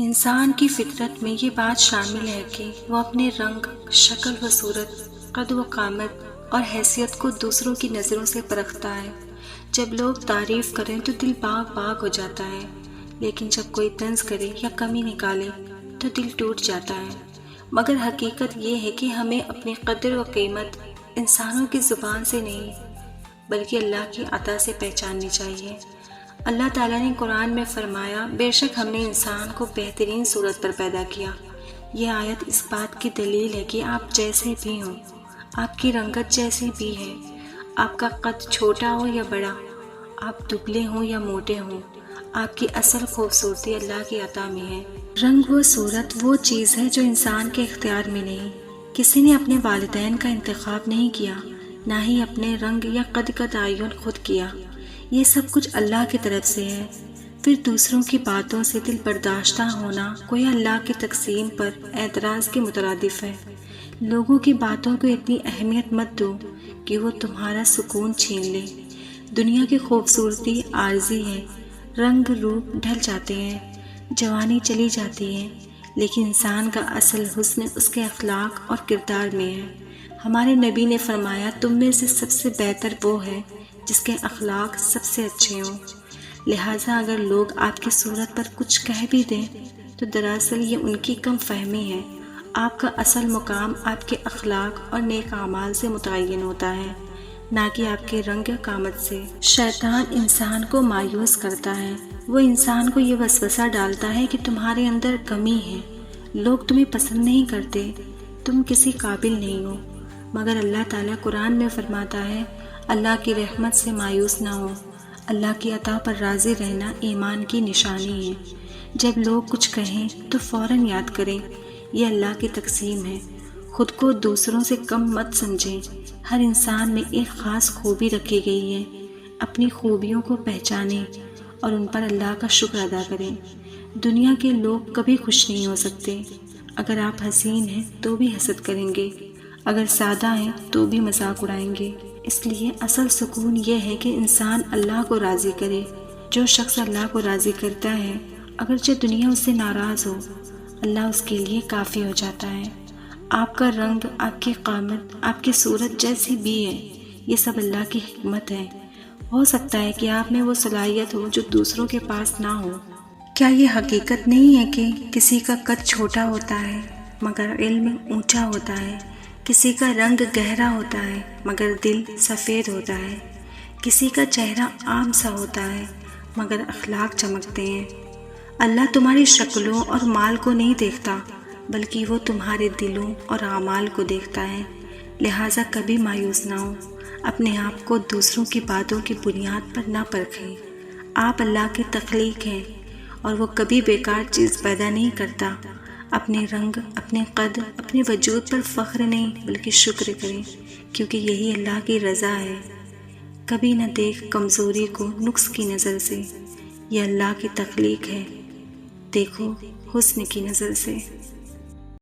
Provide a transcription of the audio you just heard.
انسان کی فطرت میں یہ بات شامل ہے کہ وہ اپنے رنگ، شکل و صورت، قد و قامت اور حیثیت کو دوسروں کی نظروں سے پرکھتا ہے۔ جب لوگ تعریف کریں تو دل باغ باغ ہو جاتا ہے، لیکن جب کوئی طنز کرے یا کمی نکالے تو دل ٹوٹ جاتا ہے۔ مگر حقیقت یہ ہے کہ ہمیں اپنی قدر و قیمت انسانوں کی زبان سے نہیں بلکہ اللہ کی عطا سے پہچاننی چاہیے۔ اللہ تعالیٰ نے قرآن میں فرمایا، بے شک ہم نے انسان کو بہترین صورت پر پیدا کیا۔ یہ آیت اس بات کی دلیل ہے کہ آپ جیسے بھی ہوں، آپ کی رنگت جیسی بھی ہے، آپ کا قد چھوٹا ہو یا بڑا، آپ دبلے ہوں یا موٹے ہوں، آپ کی اصل خوبصورتی اللہ کی عطا میں ہے۔ رنگ و صورت وہ چیز ہے جو انسان کے اختیار میں نہیں۔ کسی نے اپنے والدین کا انتخاب نہیں کیا، نہ ہی اپنے رنگ یا قد کا تعین خود کیا۔ یہ سب کچھ اللہ کی طرف سے ہے۔ پھر دوسروں کی باتوں سے دل برداشتہ ہونا کوئی اللہ کی تقسیم پر اعتراض کے مترادف ہے۔ لوگوں کی باتوں کو اتنی اہمیت مت دو کہ وہ تمہارا سکون چھین لے۔ دنیا کی خوبصورتی عارضی ہے، رنگ روپ ڈھل جاتے ہیں، جوانی چلی جاتی ہے، لیکن انسان کا اصل حسن اس کے اخلاق اور کردار میں ہے۔ ہمارے نبی نے فرمایا، تم میں سے سب سے بہتر وہ ہے جس کے اخلاق سب سے اچھے ہوں۔ لہٰذا اگر لوگ آپ کی صورت پر کچھ کہہ بھی دیں تو دراصل یہ ان کی کم فہمی ہے۔ آپ کا اصل مقام آپ کے اخلاق اور نیک اعمال سے متعین ہوتا ہے، نہ کہ آپ کے رنگ قامت سے۔ شیطان انسان کو مایوس کرتا ہے۔ وہ انسان کو یہ وسوسہ ڈالتا ہے کہ تمہارے اندر کمی ہے، لوگ تمہیں پسند نہیں کرتے، تم کسی قابل نہیں ہو۔ مگر اللہ تعالیٰ قرآن میں فرماتا ہے، اللہ کی رحمت سے مایوس نہ ہو، اللہ کی عطا پر راضی رہنا ایمان کی نشانی ہے۔ جب لوگ کچھ کہیں تو فوراً یاد کریں، یہ اللہ کی تقسیم ہے۔ خود کو دوسروں سے کم مت سمجھیں۔ ہر انسان میں ایک خاص خوبی رکھی گئی ہے۔ اپنی خوبیوں کو پہچانیں اور ان پر اللہ کا شکر ادا کریں۔ دنیا کے لوگ کبھی خوش نہیں ہو سکتے۔ اگر آپ حسین ہیں تو بھی حسد کریں گے، اگر سادہ ہیں تو بھی مذاق اڑائیں گے۔ اس لیے اصل سکون یہ ہے کہ انسان اللہ کو راضی کرے۔ جو شخص اللہ کو راضی کرتا ہے، اگرچہ دنیا اس سے ناراض ہو، اللہ اس کے لیے کافی ہو جاتا ہے۔ آپ کا رنگ، آپ کی قامت، آپ کی صورت جیسی بھی ہے، یہ سب اللہ کی حکمت ہے۔ ہو سکتا ہے کہ آپ میں وہ صلاحیت ہو جو دوسروں کے پاس نہ ہو۔ کیا یہ حقیقت نہیں ہے کہ کسی کا قد چھوٹا ہوتا ہے مگر علم اونچا ہوتا ہے، کسی کا رنگ گہرا ہوتا ہے مگر دل سفید ہوتا ہے، کسی کا چہرہ عام سا ہوتا ہے مگر اخلاق چمکتے ہیں۔ اللہ تمہاری شکلوں اور مال کو نہیں دیکھتا، بلکہ وہ تمہارے دلوں اور اعمال کو دیکھتا ہے۔ لہٰذا کبھی مایوس نہ ہو، اپنے آپ کو دوسروں کی باتوں کی بنیاد پر نہ پرکھیں۔ آپ اللہ کی تخلیق ہیں اور وہ کبھی بیکار چیز پیدا نہیں کرتا۔ اپنے رنگ، اپنے قد، اپنے وجود پر فخر نہیں بلکہ شکر کریں، کیونکہ یہی اللہ کی رضا ہے۔ کبھی نہ دیکھ کمزوری کو نقص کی نظر سے، یہ اللہ کی تخلیق ہے، دیکھو حسن کی نظر سے۔